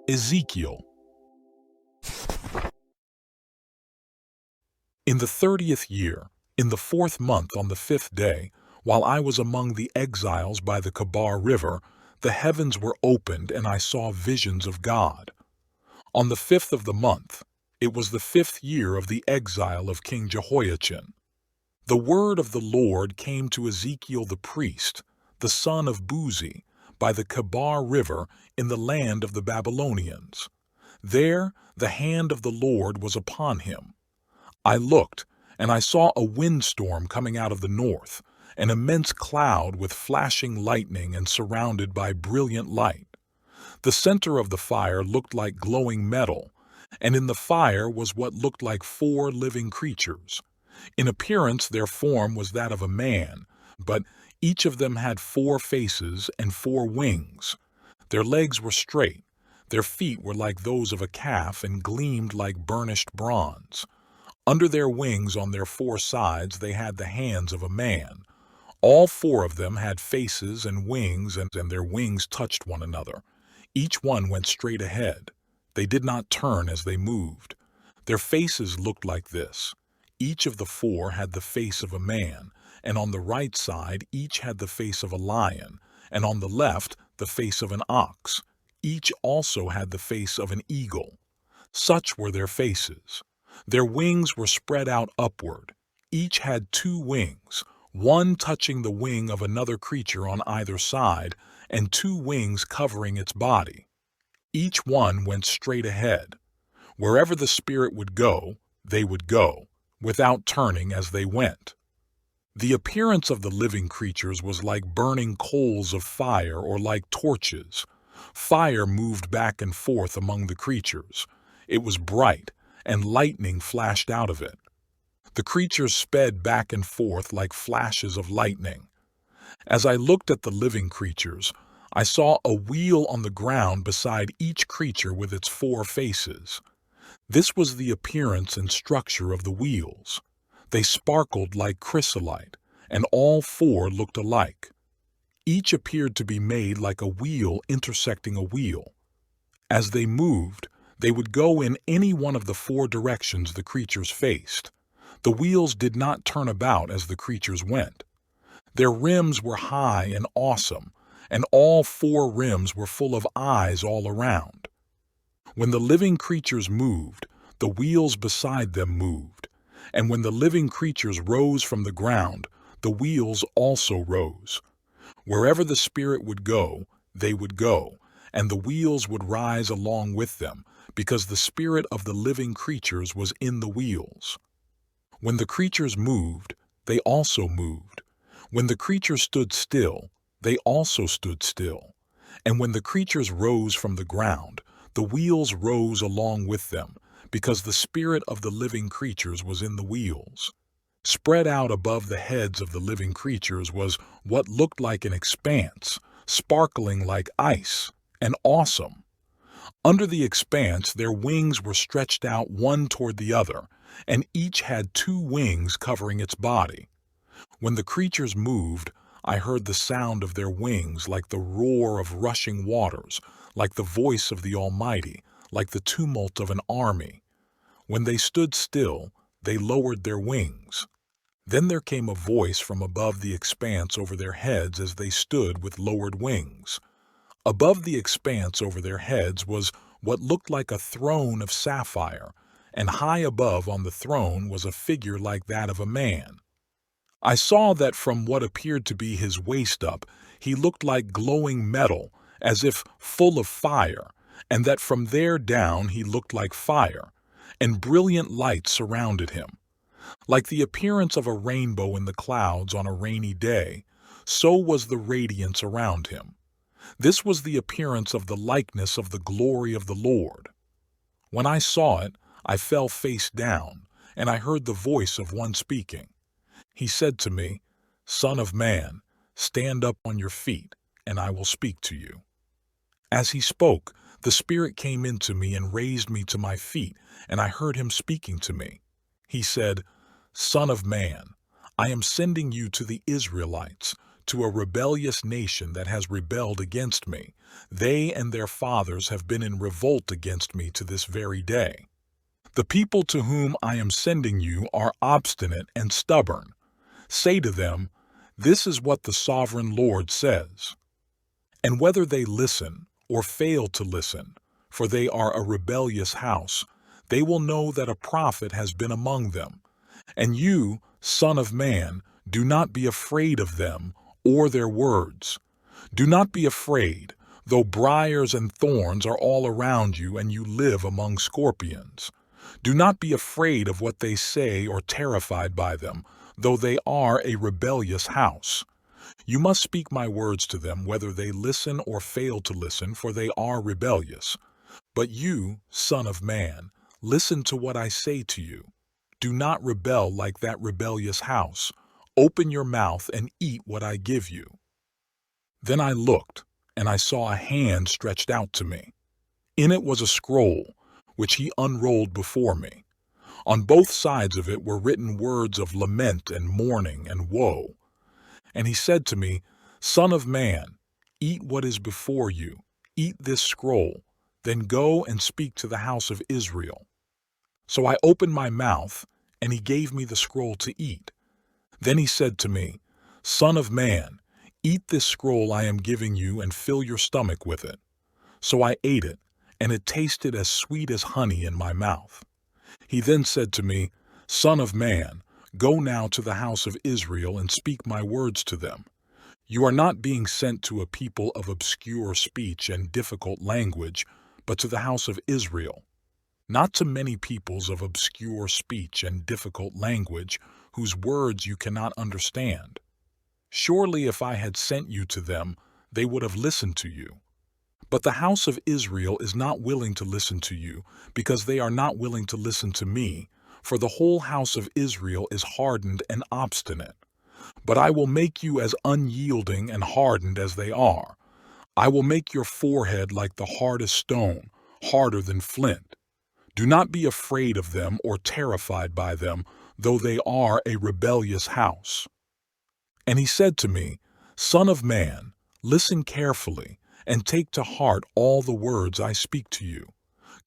Ezekiel. In the 30th year, in the 4th month on the 5th day, while I was among the exiles by the Kebar River, the heavens were opened and I saw visions of God. On the 5th of the month, it was the 5th year of the exile of King Jehoiachin. The word of the Lord came to Ezekiel the priest, the son of Buzi, by the Kebar River in the land of the Babylonians. There the hand of the Lord was upon him. I looked, and I saw a windstorm coming out of the north, an immense cloud with flashing lightning and surrounded by brilliant light. The center of the fire looked like glowing metal, and in the fire was what looked like 4 living creatures. In appearance their form was that of a man, but each of them had 4 faces and 4 wings. Their legs were straight, their feet were like those of a calf and gleamed like burnished bronze. Under their wings on their 4 sides they had the hands of a man. All 4 of them had faces and wings, and their wings touched one another. Each one went straight ahead. They did not turn as they moved. Their faces looked like this. Each of the 4 had the face of a man, and on the right side each had the face of a lion, and on the left the face of an ox. Each also had the face of an eagle. Such were their faces. Their wings were spread out upward. Each had 2 wings, one touching the wing of another creature on either side, and 2 wings covering its body. Each one went straight ahead. Wherever the Spirit would go, they would go, without turning as they went. The appearance of the living creatures was like burning coals of fire or like torches. Fire moved back and forth among the creatures. It was bright, and lightning flashed out of it. The creatures sped back and forth like flashes of lightning. As I looked at the living creatures, I saw a wheel on the ground beside each creature with its 4 faces. This was the appearance and structure of the wheels. They sparkled like chrysolite, and all 4 looked alike. Each appeared to be made like a wheel intersecting a wheel. As they moved, they would go in any one of the 4 directions the creatures faced. The wheels did not turn about as the creatures went. Their rims were high and awesome, and all 4 rims were full of eyes all around. When the living creatures moved, the wheels beside them moved, and when the living creatures rose from the ground, the wheels also rose. Wherever the Spirit would go, they would go, and the wheels would rise along with them, because the spirit of the living creatures was in the wheels. When the creatures moved, they also moved. When the creatures stood still, they also stood still. And when the creatures rose from the ground, the wheels rose along with them, because the spirit of the living creatures was in the wheels. Spread out above the heads of the living creatures was what looked like an expanse, sparkling like ice, and awesome. Under the expanse their wings were stretched out one toward the other, and each had 2 wings covering its body. When the creatures moved, I heard the sound of their wings like the roar of rushing waters, like the voice of the Almighty, like the tumult of an army. When they stood still, they lowered their wings. Then there came a voice from above the expanse over their heads as they stood with lowered wings. Above the expanse over their heads was what looked like a throne of sapphire, and high above on the throne was a figure like that of a man. I saw that from what appeared to be his waist up, he looked like glowing metal, as if full of fire, and that from there down he looked like fire, and brilliant light surrounded him. Like the appearance of a rainbow in the clouds on a rainy day, so was the radiance around him. This was the appearance of the likeness of the glory of the Lord. When I saw it, I fell face down, and I heard the voice of one speaking. He said to me, "Son of man, stand up on your feet, and I will speak to you." As he spoke, the Spirit came into me and raised me to my feet, and I heard him speaking to me. He said, "Son of man, I am sending you to the Israelites, to a rebellious nation that has rebelled against me. They and their fathers have been in revolt against me to this very day. The people to whom I am sending you are obstinate and stubborn. Say to them, 'This is what the sovereign Lord says.' And whether they listen or fail to listen, for they are a rebellious house, they will know that a prophet has been among them. And you, Son of Man, do not be afraid of them or their words. Do not be afraid, though briars and thorns are all around you and you live among scorpions. Do not be afraid of what they say or terrified by them, though they are a rebellious house. You must speak my words to them, whether they listen or fail to listen, for they are rebellious. But you, Son of Man, listen to what I say to you. Do not rebel like that rebellious house. Open your mouth and eat what I give you." Then I looked, and I saw a hand stretched out to me. In it was a scroll, which he unrolled before me. On both sides of it were written words of lament and mourning and woe. And he said to me, "Son of man, eat what is before you, eat this scroll, then go and speak to the house of Israel." So I opened my mouth, and he gave me the scroll to eat. Then he said to me, "Son of man, eat this scroll I am giving you and fill your stomach with it." So I ate it, and it tasted as sweet as honey in my mouth. He then said to me, "Son of man, go now to the house of Israel and speak my words to them. You are not being sent to a people of obscure speech and difficult language, but to the house of Israel, not to many peoples of obscure speech and difficult language, whose words you cannot understand. Surely if I had sent you to them, they would have listened to you. But the house of Israel is not willing to listen to you, because they are not willing to listen to me, for the whole house of Israel is hardened and obstinate. But I will make you as unyielding and hardened as they are. I will make your forehead like the hardest stone, harder than flint. Do not be afraid of them or terrified by them, though they are a rebellious house." And he said to me, "Son of man, listen carefully, and take to heart all the words I speak to you.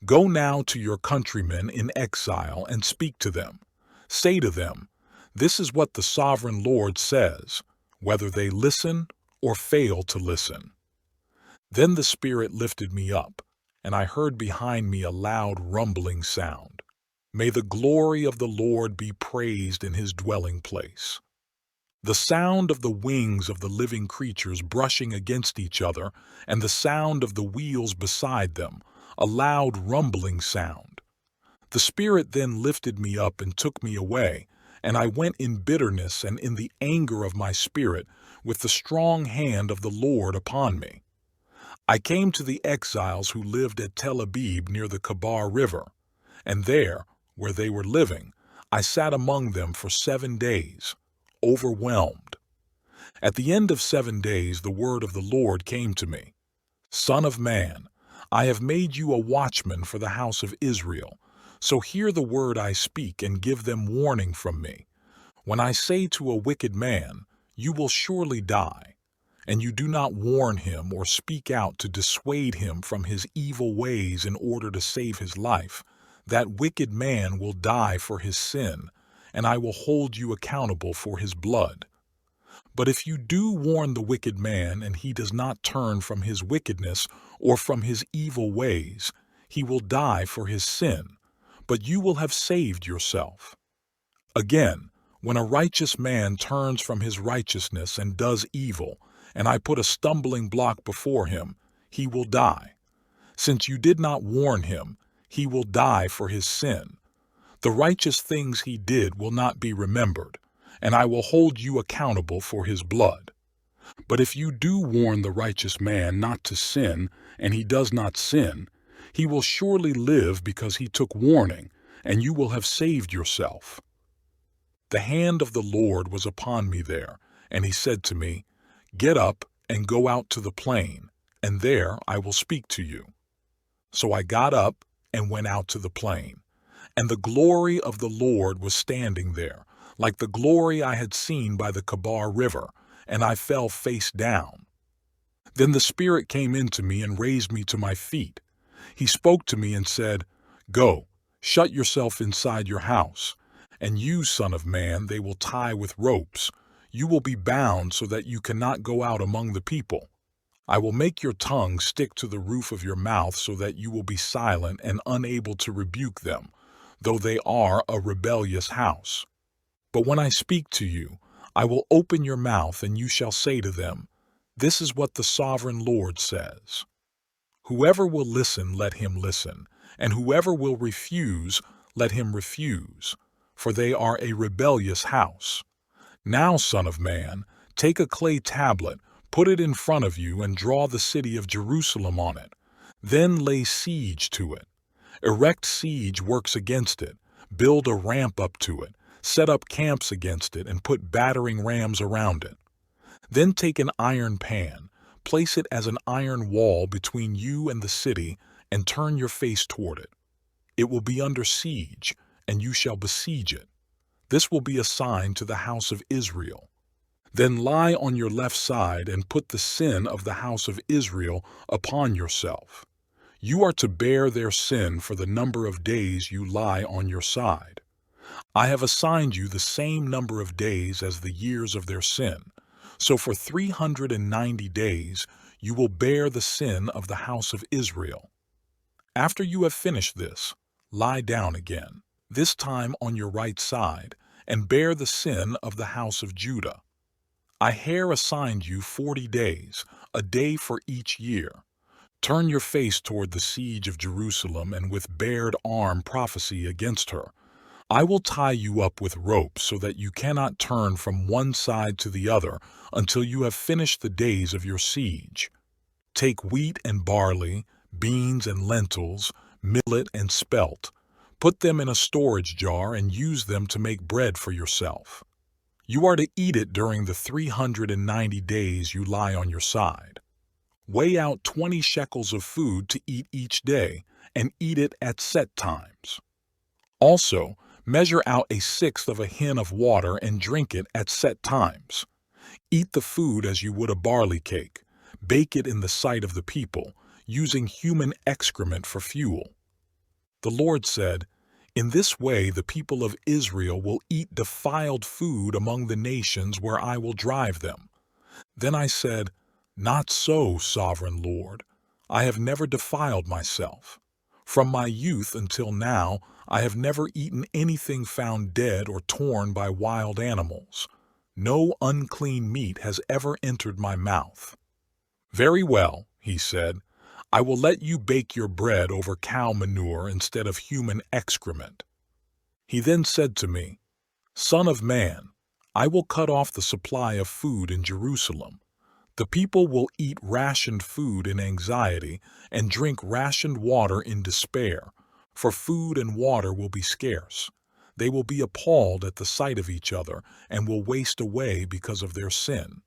Go now to your countrymen in exile and speak to them. Say to them, 'This is what the sovereign Lord says,' whether they listen or fail to listen." Then the Spirit lifted me up, and I heard behind me a loud rumbling sound. May the glory of the Lord be praised in his dwelling place. The sound of the wings of the living creatures brushing against each other, and the sound of the wheels beside them, a loud rumbling sound. The Spirit then lifted me up and took me away, and I went in bitterness and in the anger of my spirit, with the strong hand of the Lord upon me. I came to the exiles who lived at Tel Abib near the Kabar River, and there, where they were living, I sat among them for 7 days, overwhelmed. At the end of 7 days the word of the Lord came to me. "Son of man, I have made you a watchman for the house of Israel, so hear the word I speak and give them warning from me. When I say to a wicked man, 'You will surely die,' and you do not warn him or speak out to dissuade him from his evil ways in order to save his life, that wicked man will die for his sin, and I will hold you accountable for his blood. But if you do warn the wicked man and he does not turn from his wickedness or from his evil ways, he will die for his sin, but you will have saved yourself. Again, when a righteous man turns from his righteousness and does evil, and I put a stumbling block before him, he will die. Since you did not warn him, he will die for his sin. The righteous things he did will not be remembered, and I will hold you accountable for his blood. But if you do warn the righteous man not to sin, and he does not sin, he will surely live because he took warning, and you will have saved yourself." The hand of the Lord was upon me there, and he said to me, "Get up and go out to the plain, and there I will speak to you." So I got up and went out to the plain, and the glory of the Lord was standing there, like the glory I had seen by the Kabar River, and I fell face down. Then the Spirit came into me and raised me to my feet. He spoke to me and said, "Go, shut yourself inside your house, and you, son of man, they will tie with ropes. You will be bound so that you cannot go out among the people. I will make your tongue stick to the roof of your mouth so that you will be silent and unable to rebuke them, though they are a rebellious house. But when I speak to you, I will open your mouth and you shall say to them, 'This is what the sovereign Lord says.' Whoever will listen, let him listen, and whoever will refuse, let him refuse, for they are a rebellious house. Now, son of man, take a clay tablet, put it in front of you, and draw the city of Jerusalem on it. Then lay siege to it. Erect siege works against it. Build a ramp up to it. Set up camps against it, and put battering rams around it. Then take an iron pan, place it as an iron wall between you and the city, and turn your face toward it. It will be under siege, and you shall besiege it. This will be a sign to the house of Israel. Then lie on your left side and put the sin of the house of Israel upon yourself. You are to bear their sin for the number of days you lie on your side. I have assigned you the same number of days as the years of their sin. So for 390 days you will bear the sin of the house of Israel. After you have finished this, lie down again, this time on your right side, and bear the sin of the house of Judah. I here assigned you 40 days, a day for each year. Turn your face toward the siege of Jerusalem and with bared arm prophesy against her. I will tie you up with ropes so that you cannot turn from one side to the other until you have finished the days of your siege. Take wheat and barley, beans and lentils, millet and spelt. Put them in a storage jar and use them to make bread for yourself. You are to eat it during the 390 days you lie on your side. Weigh out 20 shekels of food to eat each day, and eat it at set times. Also, measure out 1/6 of a hin of water and drink it at set times. Eat the food as you would a barley cake. Bake it in the sight of the people, using human excrement for fuel. The Lord said, "In this way the people of Israel will eat defiled food among the nations where I will drive them." Then I said, "Not so, sovereign Lord. I have never defiled myself. From my youth until now, I have never eaten anything found dead or torn by wild animals. No unclean meat has ever entered my mouth." "Very well," he said, "I will let you bake your bread over cow manure instead of human excrement." He then said to me, "Son of man, I will cut off the supply of food in Jerusalem. The people will eat rationed food in anxiety and drink rationed water in despair, for food and water will be scarce. They will be appalled at the sight of each other and will waste away because of their sin.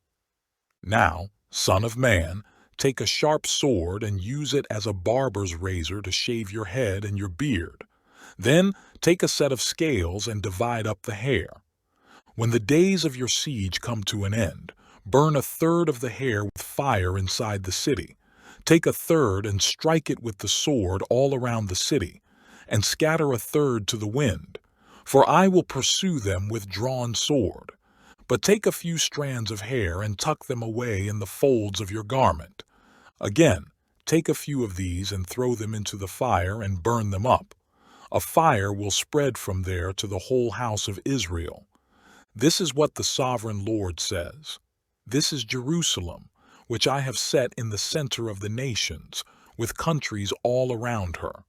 Now, son of man, take a sharp sword and use it as a barber's razor to shave your head and your beard. Then take a set of scales and divide up the hair. When the days of your siege come to an end, burn 1/3 of the hair with fire inside the city. Take 1/3 and strike it with the sword all around the city, and scatter 1/3 to the wind, for I will pursue them with drawn sword. But take a few strands of hair and tuck them away in the folds of your garment. Again, take a few of these and throw them into the fire and burn them up. A fire will spread from there to the whole house of Israel. This is what the sovereign Lord says. This is Jerusalem, which I have set in the center of the nations, with countries all around her.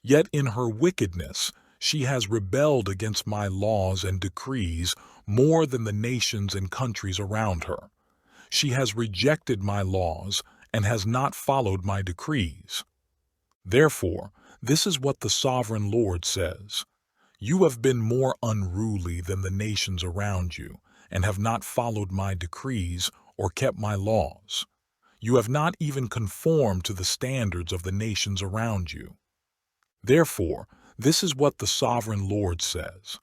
Yet in her wickedness she has rebelled against my laws and decrees more than the nations and countries around her. She has rejected my laws and has not followed my decrees. Therefore, this is what the sovereign Lord says. You have been more unruly than the nations around you, and have not followed my decrees or kept my laws. You have not even conformed to the standards of the nations around you. Therefore, this is what the sovereign Lord says.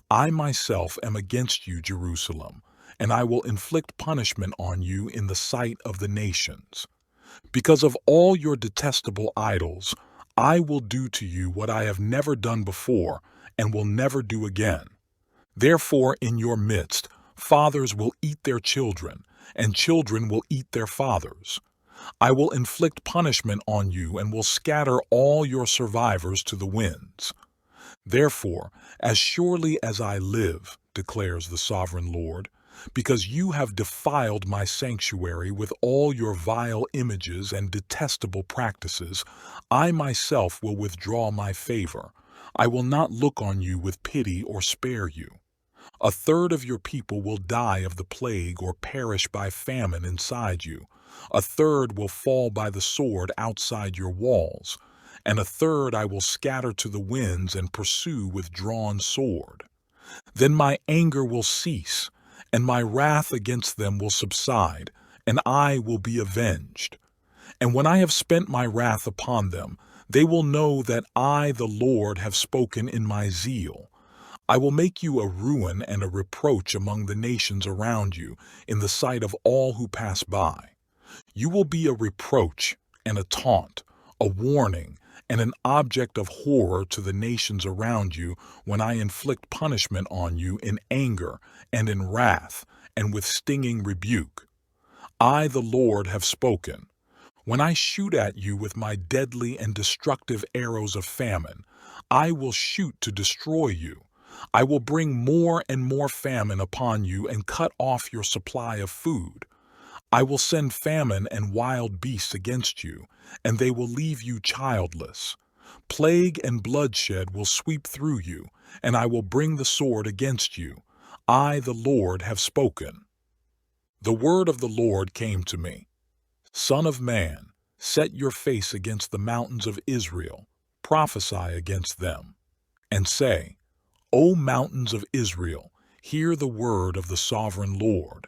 I myself am against you, Jerusalem, and I will inflict punishment on you in the sight of the nations. Because of all your detestable idols, I will do to you what I have never done before and will never do again. Therefore, in your midst, fathers will eat their children, and children will eat their fathers. I will inflict punishment on you and will scatter all your survivors to the winds. Therefore, as surely as I live, declares the sovereign Lord, because you have defiled my sanctuary with all your vile images and detestable practices, I myself will withdraw my favor. I will not look on you with pity or spare you. A third of your people will die of the plague or perish by famine inside you. A third will fall by the sword outside your walls, and a third I will scatter to the winds and pursue with drawn sword. Then my anger will cease, and my wrath against them will subside, and I will be avenged. And when I have spent my wrath upon them, they will know that I, the Lord, have spoken in my zeal. I will make you a ruin and a reproach among the nations around you in the sight of all who pass by. You will be a reproach and a taunt, a warning, and an object of horror to the nations around you when I inflict punishment on you in anger and in wrath and with stinging rebuke. I, the Lord, have spoken. When I shoot at you with my deadly and destructive arrows of famine, I will shoot to destroy you. I will bring more and more famine upon you and cut off your supply of food. I will send famine and wild beasts against you, and they will leave you childless. Plague and bloodshed will sweep through you, and I will bring the sword against you. I, the Lord, have spoken. The word of the Lord came to me. Son of man, set your face against the mountains of Israel, prophesy against them, and say, O mountains of Israel, hear the word of the sovereign Lord.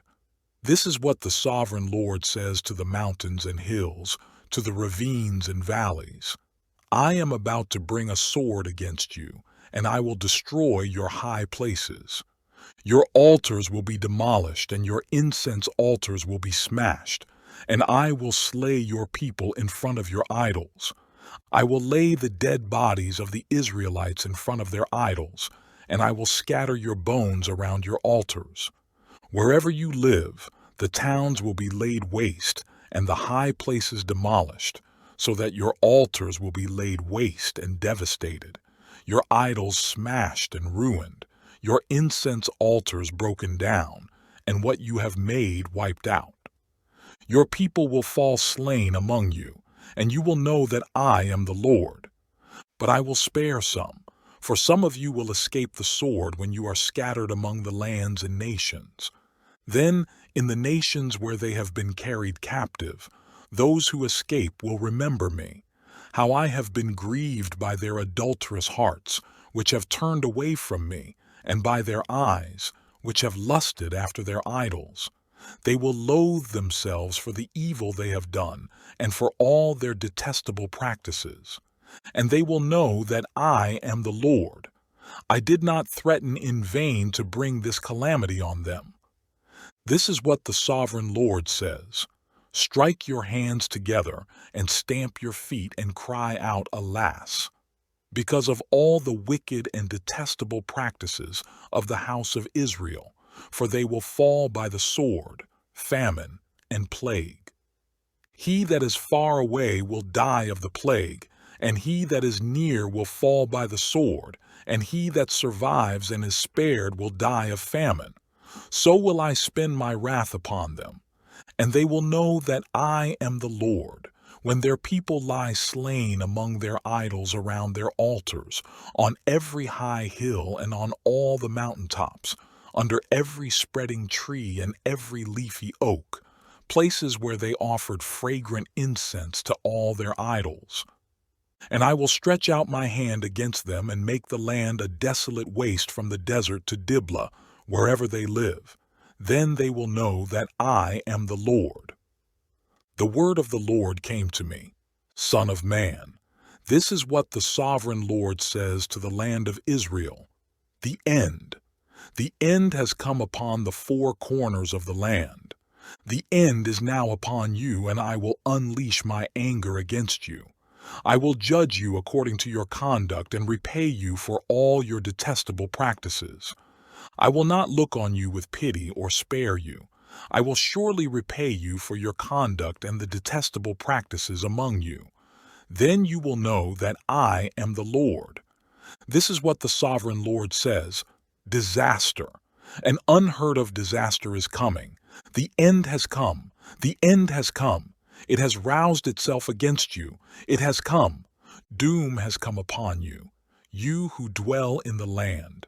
This is what the sovereign Lord says to the mountains and hills, to the ravines and valleys. I am about to bring a sword against you, and I will destroy your high places. Your altars will be demolished, and your incense altars will be smashed, and I will slay your people in front of your idols. I will lay the dead bodies of the Israelites in front of their idols, and I will scatter your bones around your altars. Wherever you live, the towns will be laid waste, and the high places demolished, so that your altars will be laid waste and devastated, your idols smashed and ruined, your incense altars broken down, and what you have made wiped out. Your people will fall slain among you, and you will know that I am the Lord. But I will spare some, for some of you will escape the sword when you are scattered among the lands and nations. Then, in the nations where they have been carried captive, those who escape will remember me, how I have been grieved by their adulterous hearts, which have turned away from me, and by their eyes, which have lusted after their idols. They will loathe themselves for the evil they have done, and for all their detestable practices. And they will know that I am the Lord. I did not threaten in vain to bring this calamity on them. This is what the sovereign Lord says. Strike your hands together and stamp your feet and cry out, Alas! Because of all the wicked and detestable practices of the house of Israel, for they will fall by the sword, famine, and plague. He that is far away will die of the plague, and he that is near will fall by the sword, and he that survives and is spared will die of famine. So will I spend my wrath upon them, and they will know that I am the Lord, when their people lie slain among their idols around their altars, on every high hill and on all the mountaintops, under every spreading tree and every leafy oak, places where they offered fragrant incense to all their idols. And I will stretch out my hand against them and make the land a desolate waste from the desert to Diblah, wherever they live. Then they will know that I am the Lord. The word of the Lord came to me, Son of man, this is what the sovereign Lord says to the land of Israel, the end. The end has come upon the four corners of the land. The end is now upon you, and I will unleash my anger against you. I will judge you according to your conduct and repay you for all your detestable practices. I will not look on you with pity or spare you. I will surely repay you for your conduct and the detestable practices among you. Then you will know that I am the Lord. This is what the sovereign Lord says: disaster. An unheard of disaster is coming. The end has come. The end has come. It has roused itself against you. It has come. Doom has come upon you, you who dwell in the land.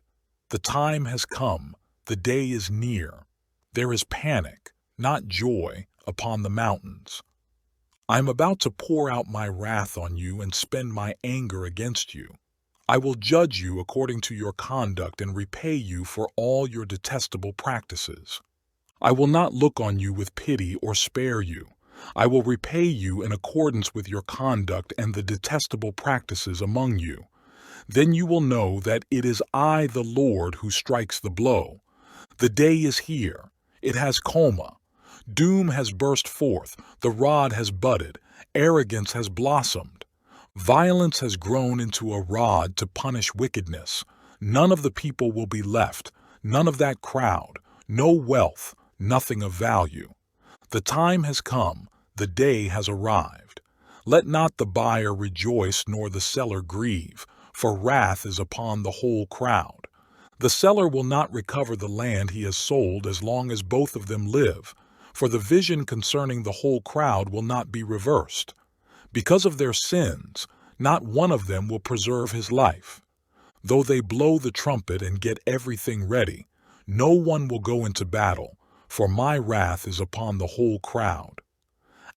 The time has come. The day is near. There is panic, not joy, upon the mountains. I am about to pour out my wrath on you and spend my anger against you. I will judge you according to your conduct and repay you for all your detestable practices. I will not look on you with pity or spare you. I will repay you in accordance with your conduct and the detestable practices among you. Then you will know that it is I, the Lord, who strikes the blow. The day is here. It has coma. Doom has burst forth. The rod has budded. Arrogance has blossomed. Violence has grown into a rod to punish wickedness. None of the people will be left, none of that crowd, no wealth, nothing of value. The time has come, the day has arrived. Let not the buyer rejoice nor the seller grieve, for wrath is upon the whole crowd. The seller will not recover the land he has sold as long as both of them live, for the vision concerning the whole crowd will not be reversed. Because of their sins, not one of them will preserve his life. Though they blow the trumpet and get everything ready, no one will go into battle, for my wrath is upon the whole crowd.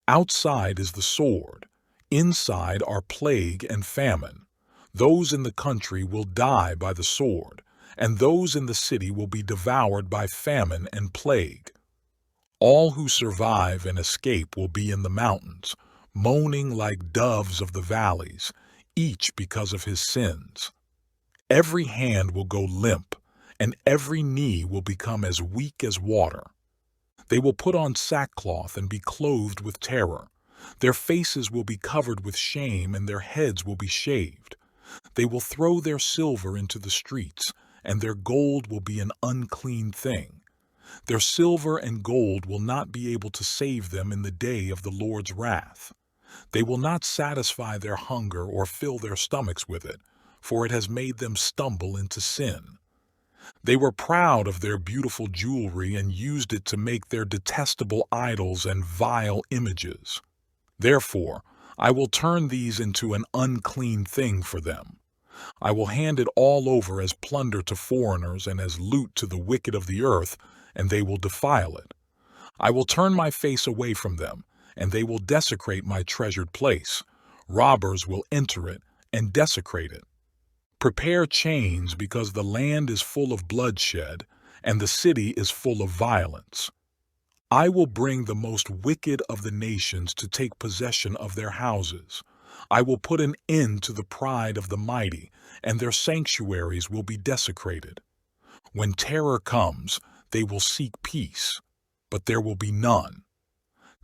Outside is the sword, inside are plague and famine. Those in the country will die by the sword, and those in the city will be devoured by famine and plague. All who survive and escape will be in the mountains, moaning like doves of the valleys, each because of his sins. Every hand will go limp, and every knee will become as weak as water. They will put on sackcloth and be clothed with terror. Their faces will be covered with shame, and their heads will be shaved. They will throw their silver into the streets, and their gold will be an unclean thing. Their silver and gold will not be able to save them in the day of the Lord's wrath. They will not satisfy their hunger or fill their stomachs with it, for it has made them stumble into sin. They were proud of their beautiful jewelry and used it to make their detestable idols and vile images. Therefore, I will turn these into an unclean thing for them. I will hand it all over as plunder to foreigners and as loot to the wicked of the earth, and they will defile it. I will turn my face away from them, and they will desecrate my treasured place. Robbers will enter it and desecrate it. Prepare chains, because the land is full of bloodshed, and the city is full of violence. I will bring the most wicked of the nations to take possession of their houses. I will put an end to the pride of the mighty, and their sanctuaries will be desecrated. When terror comes, they will seek peace, but there will be none.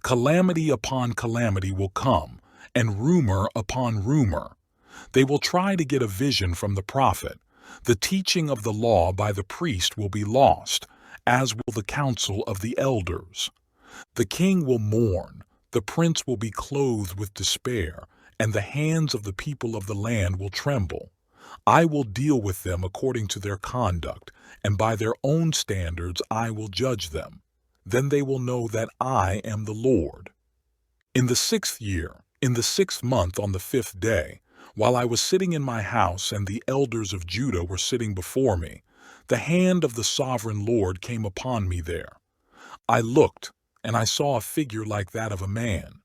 Calamity upon calamity will come, and rumor upon rumor. They will try to get a vision from the prophet. The teaching of the law by the priest will be lost, as will the counsel of the elders. The king will mourn, the prince will be clothed with despair, and the hands of the people of the land will tremble. I will deal with them according to their conduct, and by their own standards I will judge them. Then they will know that I am the Lord. In the 6th year, in the 6th month, on the 5th day, while I was sitting in my house and the elders of Judah were sitting before me, the hand of the sovereign Lord came upon me there. I looked, and I saw a figure like that of a man.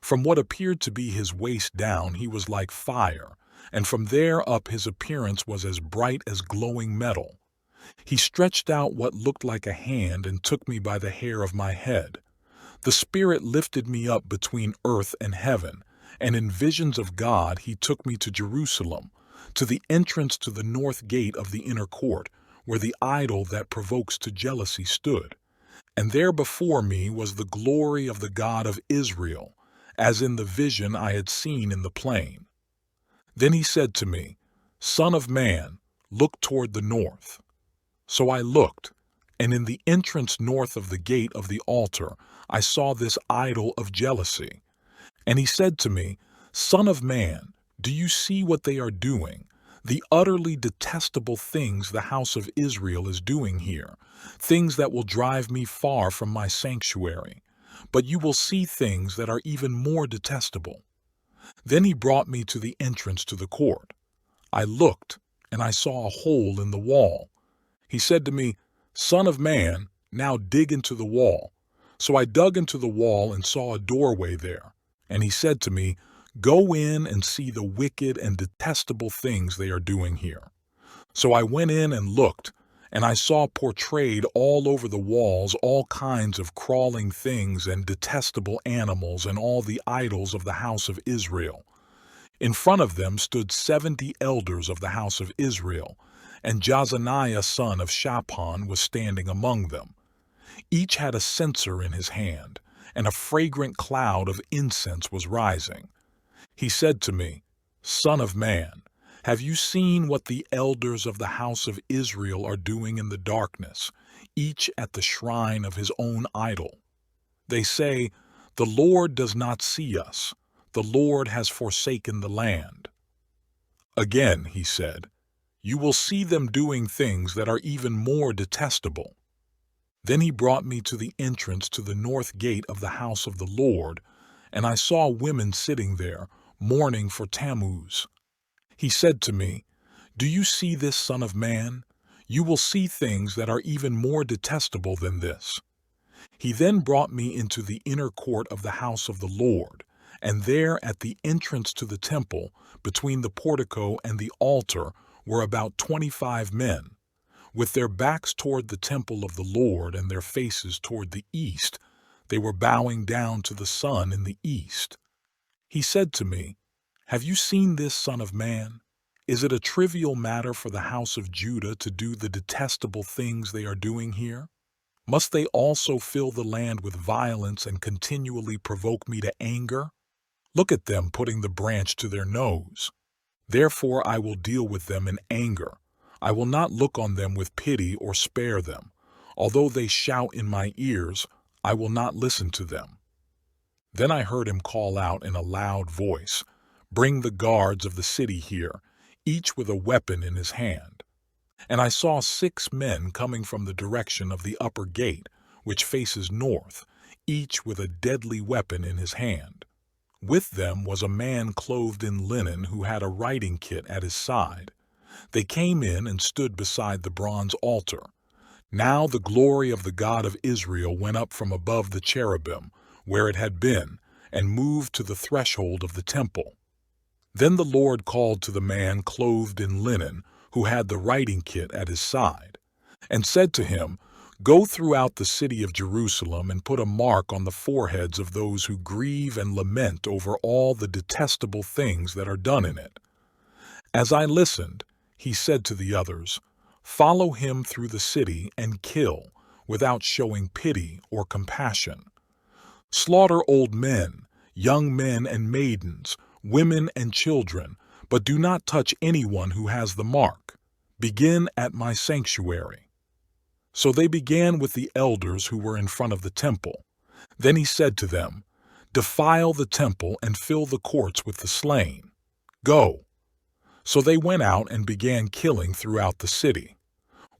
From what appeared to be his waist down, he was like fire, and from there up his appearance was as bright as glowing metal. He stretched out what looked like a hand and took me by the hair of my head. The Spirit lifted me up between earth and heaven, and in visions of God he took me to Jerusalem, to the entrance to the north gate of the inner court, where the idol that provokes to jealousy stood. And there before me was the glory of the God of Israel, as in the vision I had seen in the plain. Then he said to me, Son of man, look toward the north. So I looked, and in the entrance north of the gate of the altar I saw this idol of jealousy. And he said to me, Son of man, do you see what they are doing? The utterly detestable things the house of Israel is doing here, things that will drive me far from my sanctuary. But you will see things that are even more detestable. Then he brought me to the entrance to the court. I looked, and I saw a hole in the wall. He said to me, Son of man, now dig into the wall. So I dug into the wall and saw a doorway there. And he said to me, Go in and see the wicked and detestable things they are doing here. So I went in and looked, and I saw portrayed all over the walls all kinds of crawling things and detestable animals and all the idols of the house of Israel. In front of them stood 70 elders of the house of Israel, and Jazaniah son of Shaphan was standing among them. Each had a censer in his hand, and a fragrant cloud of incense was rising. He said to me, Son of man, have you seen what the elders of the house of Israel are doing in the darkness, each at the shrine of his own idol? They say, The Lord does not see us. The Lord has forsaken the land. Again, he said, You will see them doing things that are even more detestable. Then he brought me to the entrance to the north gate of the house of the Lord, and I saw women sitting there, mourning for Tammuz. He said to me, Do you see this, Son of man? You will see things that are even more detestable than this. He then brought me into the inner court of the house of the Lord, and there at the entrance to the temple, between the portico and the altar, were about 25 men. With their backs toward the temple of the Lord and their faces toward the east, they were bowing down to the sun in the east. He said to me, Have you seen this, Son of man? Is it a trivial matter for the house of Judah to do the detestable things they are doing here? Must they also fill the land with violence and continually provoke me to anger? Look at them putting the branch to their nose. Therefore I will deal with them in anger. I will not look on them with pity or spare them. Although they shout in my ears, I will not listen to them. Then I heard him call out in a loud voice, Bring the guards of the city here, each with a weapon in his hand. And I saw 6 men coming from the direction of the upper gate, which faces north, each with a deadly weapon in his hand. With them was a man clothed in linen who had a writing kit at his side. They came in and stood beside the bronze altar. Now the glory of the God of Israel went up from above the cherubim, where it had been, and moved to the threshold of the temple. Then the Lord called to the man clothed in linen, who had the writing kit at his side, and said to him, Go throughout the city of Jerusalem and put a mark on the foreheads of those who grieve and lament over all the detestable things that are done in it. As I listened, he said to the others, Follow him through the city and kill, without showing pity or compassion. Slaughter old men, young men and maidens, women and children, but do not touch anyone who has the mark. Begin at my sanctuary. So they began with the elders who were in front of the temple. Then he said to them, Defile the temple and fill the courts with the slain. Go. So they went out and began killing throughout the city.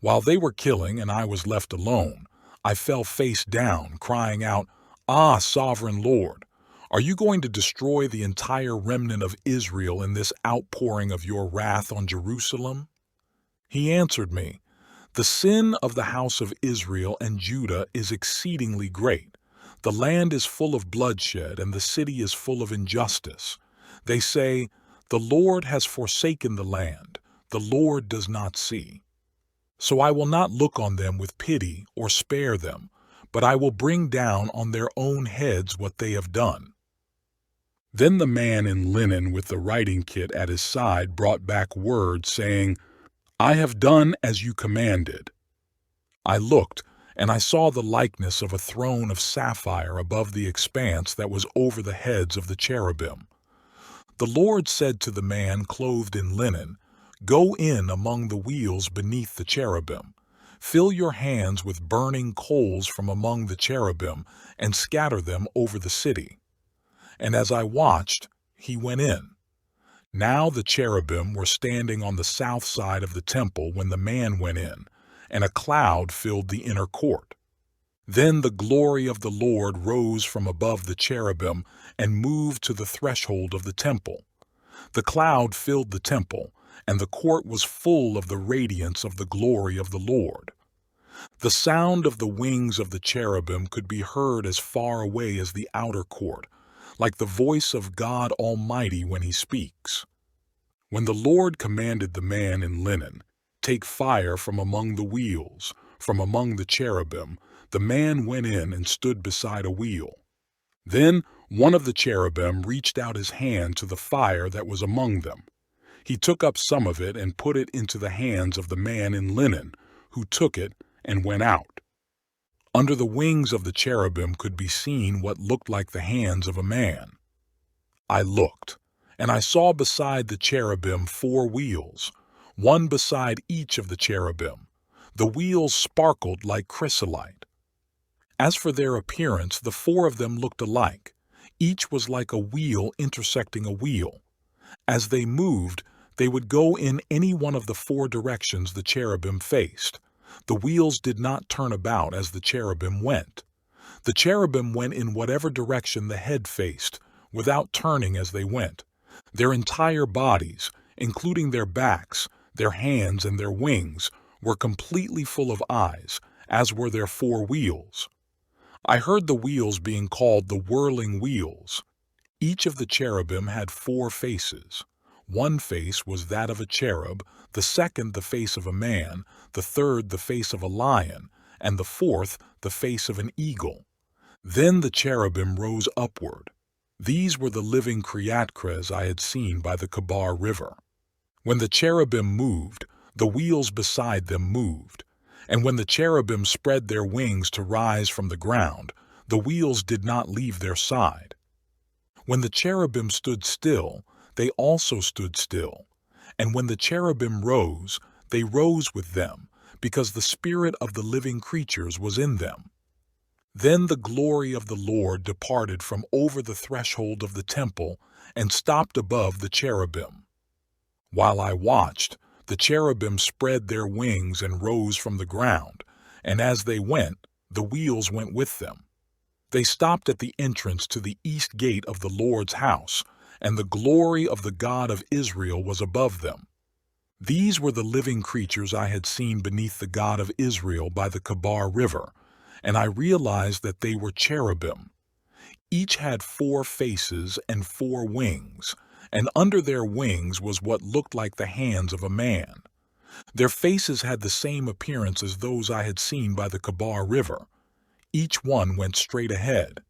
While they were killing and I was left alone, I fell face down, crying out, Ah, sovereign Lord, are you going to destroy the entire remnant of Israel in this outpouring of your wrath on Jerusalem? He answered me, The sin of the house of Israel and Judah is exceedingly great. The land is full of bloodshed, and the city is full of injustice. They say, The Lord has forsaken the land. The Lord does not see. So I will not look on them with pity or spare them, but I will bring down on their own heads what they have done. Then the man in linen with the writing kit at his side brought back word, saying, I have done as you commanded. I looked, and I saw the likeness of a throne of sapphire above the expanse that was over the heads of the cherubim. The Lord said to the man clothed in linen, "Go in among the wheels beneath the cherubim. Fill your hands with burning coals from among the cherubim, and scatter them over the city." And as I watched, he went in. Now the cherubim were standing on the south side of the temple when the man went in, and a cloud filled the inner court. Then the glory of the Lord rose from above the cherubim and moved to the threshold of the temple. The cloud filled the temple, and the court was full of the radiance of the glory of the Lord. The sound of the wings of the cherubim could be heard as far away as the outer court, like the voice of God Almighty when he speaks. When the Lord commanded the man in linen, "Take fire from among the wheels, from among the cherubim," the man went in and stood beside a wheel. Then one of the cherubim reached out his hand to the fire that was among them. He took up some of it and put it into the hands of the man in linen, who took it and went out. Under the wings of the cherubim could be seen what looked like the hands of a man. I looked, and I saw beside the cherubim 4 wheels, one beside each of the cherubim. The wheels sparkled like chrysolite. As for their appearance, the 4 of them looked alike. Each was like a wheel intersecting a wheel. As they moved, they would go in any one of the 4 directions the cherubim faced. The wheels did not turn about as the cherubim went. The cherubim went in whatever direction the head faced, without turning as they went. Their entire bodies, including their backs, their hands, and their wings, were completely full of eyes, as were their 4 wheels. I heard the wheels being called the whirling wheels. Each of the cherubim had 4 faces. One face was that of a cherub, the second the face of a man, the third the face of a lion, and the fourth the face of an eagle. Then the cherubim rose upward. These were the living creatures I had seen by the Kebar River. When the cherubim moved, the wheels beside them moved. And when the cherubim spread their wings to rise from the ground, the wheels did not leave their side. When the cherubim stood still, they also stood still. And when the cherubim rose, they rose with them, because the spirit of the living creatures was in them. Then the glory of the Lord departed from over the threshold of the temple and stopped above the cherubim. While I watched, the cherubim spread their wings and rose from the ground, and as they went, the wheels went with them. They stopped at the entrance to the east gate of the Lord's house, and the glory of the God of Israel was above them. These were the living creatures I had seen beneath the God of Israel by the Kebar River, and I realized that they were cherubim. Each had 4 faces and 4 wings, and under their wings was what looked like the hands of a man. Their faces had the same appearance as those I had seen by the Kebar River. Each one went straight ahead.